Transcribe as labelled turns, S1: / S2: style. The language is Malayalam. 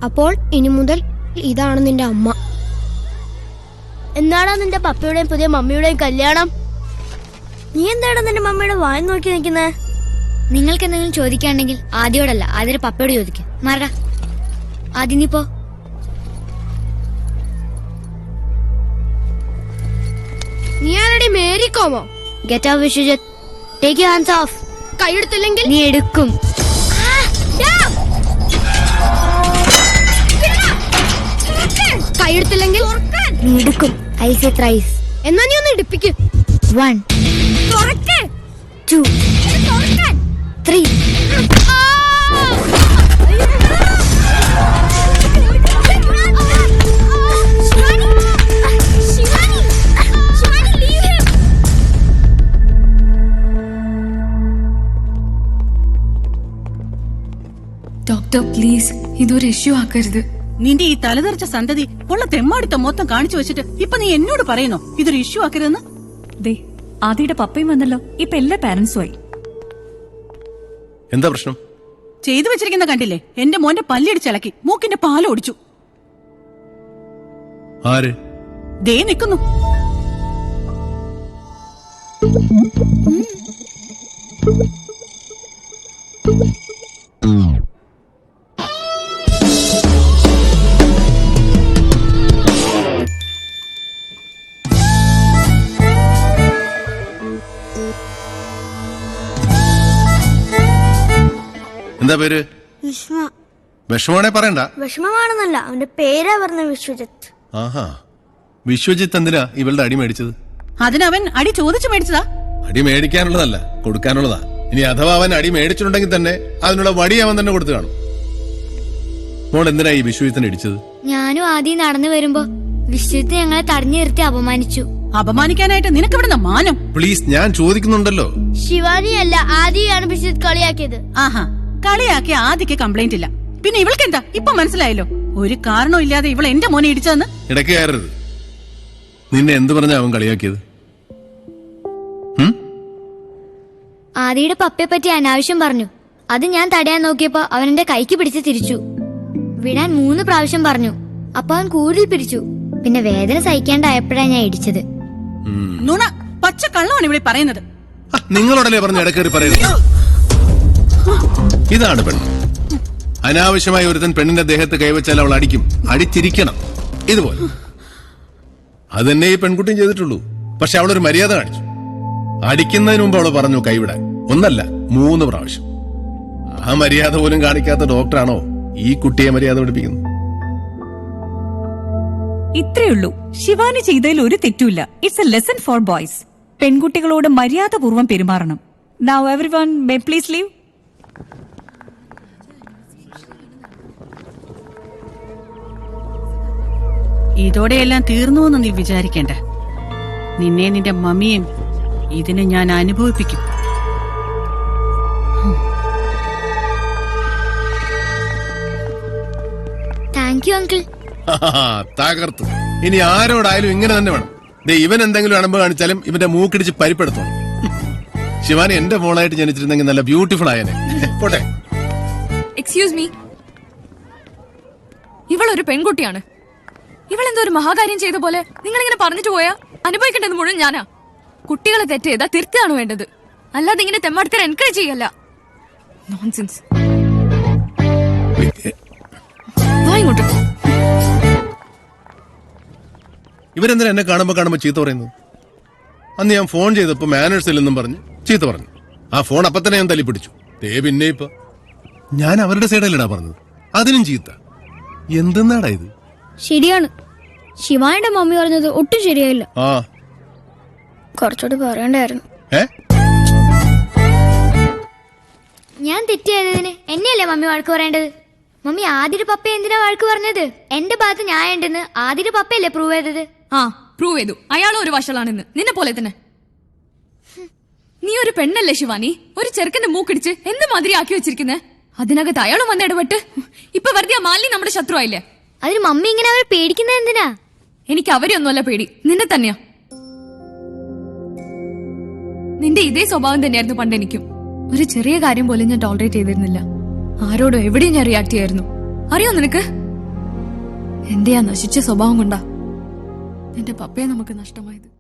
S1: അപ്പോൾ ഇനി മുതൽ ഇതാണ് നിന്റെ അമ്മ.
S2: എന്നാണോ നിന്റെ പപ്പയുടെയും പുതിയ മമ്മിയുടെയും കല്യാണം? നീ എന്താണ് നിന്റെ മമ്മിയുടെ വായി നോക്കി നിൽക്കുന്നത്?
S3: നിങ്ങൾക്ക് എന്തെങ്കിലും ചോദിക്കാണെങ്കിൽ ആദ്യോടല്ല, ആദ്യം പപ്പയോട് ചോദിക്കും. മാറടാ, ആദ്യം നീ പോ.
S1: നീ ആരടി മേരിക്കോമോ?
S3: Get out Vishwajith. Take your hands off.
S1: കൈയെടുത്തില്ലെങ്കിൽ
S3: നീ എടുക്കും.
S1: കൈയെടുത്തില്ലെങ്കിൽ
S3: നീ എടുക്കും. I say thrice.
S1: എന്നാ നീ ഒന്ന് ഇടിപ്പിക്ക്.
S3: 1 2 3.
S4: ഡോക്ടർ പ്ലീസ്, ഇതൊരു ഇഷ്യൂ ആക്കരുത്.
S5: നിന്റെ ഈ തലതെറിച്ച സന്തതി ഉള്ള തെമ്മാടിത്തം മൊത്തം കാണിച്ചു വെച്ചിട്ട് ഇപ്പൊ നീ എന്നോട് പറയുന്നോ ഇതൊരു ഇഷ്യൂ ആക്കരുതെന്ന്?
S6: ദേ, ആദിയുടെ പപ്പയും വന്നല്ലോ. ഇപ്പൊ എല്ലാ പാരന്റ്സും ആയി.
S7: എന്താ പ്രശ്നം?
S5: ചെയ്തു വെച്ചിരിക്കുന്ന കണ്ടില്ലേ? എന്റെ മോന്റെ പല്ലിടിച്ചിളക്കി മൂക്കിന്റെ പാല ഒടിച്ചു.
S7: ആര്?
S5: ദേ നിക്കുന്നു.
S7: എന്താ പേര്?
S2: വിഷ്മ.
S7: വിഷമാണേ പറയണ്ട.
S2: വിഷമമാണെന്നല്ല, അവന്റെ പേരാ പറഞ്ഞ വിശ്വജിത്ത്.
S7: ആഹാ, വിശ്വജിത്ത് എന്തിനാ ഇവളുടെ അടി മേടിച്ചത്?
S5: അതിനവൻ അടി ചോദിച്ചു മേടിച്ചതാ.
S7: അടി മേടിക്കാനുള്ളതല്ല, കൊടുക്കാനുള്ളതാ. ഇനി അഥവാ അവൻ അടി മേടിച്ചിട്ടുണ്ടെങ്കിൽ തന്നെ അതിനുള്ള വടി അവൻ തന്നെ കൊടുത്തു കാണും. മോൾ എന്തിനാ ഈ വിശ്വജിത്തിനെ ഇടിച്ചത്?
S3: ഞാനും ആദ്യം നടന്നു വരുമ്പോ വിശ്വജിത്ത് ഞങ്ങളെ തടഞ്ഞു നിർത്തി അപമാനിച്ചു.
S5: അപമാനിക്കാനായിട്ട് നിനക്കെവിടുന്ന മാനം?
S7: പ്ലീസ്, ഞാൻ ചോദിക്കുന്നുണ്ടല്ലോ.
S2: ശിവാനിയല്ല, ആദിയാണ് വിശ്വജിത്ത് കളിയാക്കിയത്.
S5: ആഹാ, കളിയാക്കിയ ആദ്യക്ക് കംപ്ലൈന്റ് ഇല്ല. പിന്നെ ഇവൾക്കെന്താ ഇപ്പൊ മനസ്സിലായല്ലോ? ഒരു കാരണവും ഇല്ലാതെ ഇവൾ എന്റെ മോനെ ഇടിച്ചതെന്ന്.
S7: ഇടയ്ക്ക് കയറരുത്. നിന്നെ എന്ത് പറഞ്ഞാ അവൻ കളിയാക്കിയത്?
S3: ആദിയുടെ പപ്പയെ പറ്റി അനാവശ്യം പറഞ്ഞു. അത് ഞാൻ തടയാൻ നോക്കിയപ്പോ അവൻ എന്റെ കൈക്ക് പിടിച്ച് തിരിച്ചു. വിടാൻ 3 പ്രാവശ്യം പറഞ്ഞു. അപ്പൊ അവൻ കൂടുതൽ പിടിച്ചു. പിന്നെ വേദന സഹിക്കാണ്ടായപ്പോഴാ ഞാൻ ഇടിച്ചത്.
S5: നുണ, പച്ച കള്ളമാണ് ഇവിടെ പറയുന്നത്.
S7: നിങ്ങളോടല്ലേ പറഞ്ഞ ഇടക്കേറി പറയുന്നത്? ഇതാണ് പെണ്ണ്. അനാവശ്യമായി ഒരുത്തൻ പെണ്ണിന്റെ ദേഹത്ത് കൈവച്ചാൽ അവൾ അടിക്കും, അടിച്ചിരിക്കണം. ഇതുപോലെ അതെന്നെ ഈ പെൺകുട്ടിയും ചെയ്തിട്ടുള്ളൂ. പക്ഷെ അവളൊരു മര്യാദ കാണിച്ചു. അടിക്കുന്നതിന് മുമ്പ് അവള് പറഞ്ഞു കൈവിടാൻ. 1 അല്ല 3 പ്രാവശ്യം. ആ മര്യാദ പോലും കാണിക്കാത്ത ഡോക്ടറാണോ ഈ കുട്ടിയെ മര്യാദ പഠിപ്പിക്കുന്നത്?
S6: ഇത്രയുള്ളൂ. ശിവാനി ചെയ്തതിൽ ഒരു തെറ്റുമില്ല. It's a lesson for boys. പെൺകുട്ടികളോട് മര്യാദപൂർവ്വം പെരുമാറണം. Now everyone may please leave.
S5: ഇതോടെയെല്ലാം തീർന്നുവെന്ന് നീ വിചാരിക്കേണ്ട. നിന്നെ നിന്റെ മമ്മിയും ഇതിനെ ഞാൻ അനുഭവിപ്പിക്കും.
S3: Thank you uncle.
S7: തകർത്തു. ഇനി ആരോടായാലും ഇങ്ങനെ തന്നെ വേണം. ഇവൻ എന്തെങ്കിലും അണമ്പ് കാണിച്ചാലും ഇവന്റെ മൂക്കിടിച്ച് പരിപ്പെടുത്തോണം. ശിവാനി എന്റെ മോളായിട്ട് ജനിച്ചിരുന്നെങ്കിൽ നല്ല ബ്യൂട്ടിഫുൾ ആയനെ. പോട്ടെ.
S4: എക്സ്ക്യൂസ് മീ, ഇവളൊരു പെൺകുട്ടിയാണ്. ഇവളെന്തോ ഒരു മഹാകാര്യം ചെയ്ത പോലെ നിങ്ങളിങ്ങനെ പറഞ്ഞിട്ട് പോയാ അനുഭവിക്കേണ്ടത് മുഴുവൻ ഞാനാ. കുട്ടികളെ തെറ്റ് ചെയ്താ തിരുത്താണ് വേണ്ടത്, അല്ലാതെ ഇങ്ങനെ തെമ്മാടിത്തരം എൻകറേജ് ചെയ്യല്ല. നോൺസെൻസ്. വാ ഇങ്ങോട്ട്.
S7: ഇവരെന്തിനാ എന്നെ കാണുമ്പോ ചീത്ത പറയുന്നു? അന്ന് ഞാൻ ഫോൺ ചെയ്തപ്പോ മാനേഴ്സ് ഇല്ലെന്നും പറഞ്ഞ് ചീത്ത പറഞ്ഞു. ആ ഫോൺ അപ്പൊ തന്നെ ഞാൻ തല്ലിപ്പിടിച്ചു. പിന്നെ ഇപ്പൊ ഞാൻ അവരുടെ സൈഡല്ലടാ പറഞ്ഞത്, അതിനും ചീത്ത. എന്തെന്നാടാ ഇത്?
S1: ശരിയാണ്, ശിവാനിയുടെ മമ്മി പറഞ്ഞത് ഒട്ടും ശരിയായില്ല.
S7: ആ,
S1: കുറച്ചുകൂടി പറയണ്ടായിരുന്നു.
S3: ഞാൻ തെറ്റ് ചെയ്തതിന് എന്നെയല്ലേ മമ്മി വഴക്ക് പറയേണ്ടത്? മമ്മി ആദിയുടെ പപ്പ എന്തിനാ വഴക്ക് പറഞ്ഞത്? എന്റെ ഭാഗത്ത് ഞാൻ ഉണ്ടെന്ന് ആദിയുടെ പപ്പയല്ലേ പ്രൂവ് ചെയ്തത്?
S4: ആ, പ്രൂവ് ചെയ്തു. അയാളും ഒരു വഷളാണെന്ന്, നിന്നെ പോലെ തന്നെ. നീ ഒരു പെണ്ണല്ലേ ശിവാനി? ഒരു ചെറുക്കന്റെ മൂക്കിടിച്ച് എന്ത് മാതിരി ആക്കി വെച്ചിരിക്കുന്നേ? അതിനകത്ത് അയാളും വന്ന് ഇടപെട്ട് ഇപ്പൊ വെറുതെ മാലിനി നമ്മുടെ ശത്രു ആയില്ലേ?
S3: അതിന് മമ്മി ഇങ്ങനെ അവരെ പേടിക്കുന്നത് എന്തിനാ?
S4: എനിക്ക് അവരെ ഒന്നുമല്ല പേടി, നിന്നെ തന്നെയാ. നിന്റെ ഇതേ സ്വഭാവം തന്നെയായിരുന്നു പണ്ട് എനിക്കും. ഒരു ചെറിയ കാര്യം പോലും ഞാൻ ടോളറേറ്റ് ചെയ്തിരുന്നില്ല. ആരോടും എവിടെയും ഞാൻ റിയാക്ട് ചെയ്യായിരുന്നു. അറിയോ നിനക്ക്? എന്റെ ആ നശിച്ച സ്വഭാവം കൊണ്ടാ നിന്റെ പപ്പയെ നമുക്ക് നഷ്ടമായത്.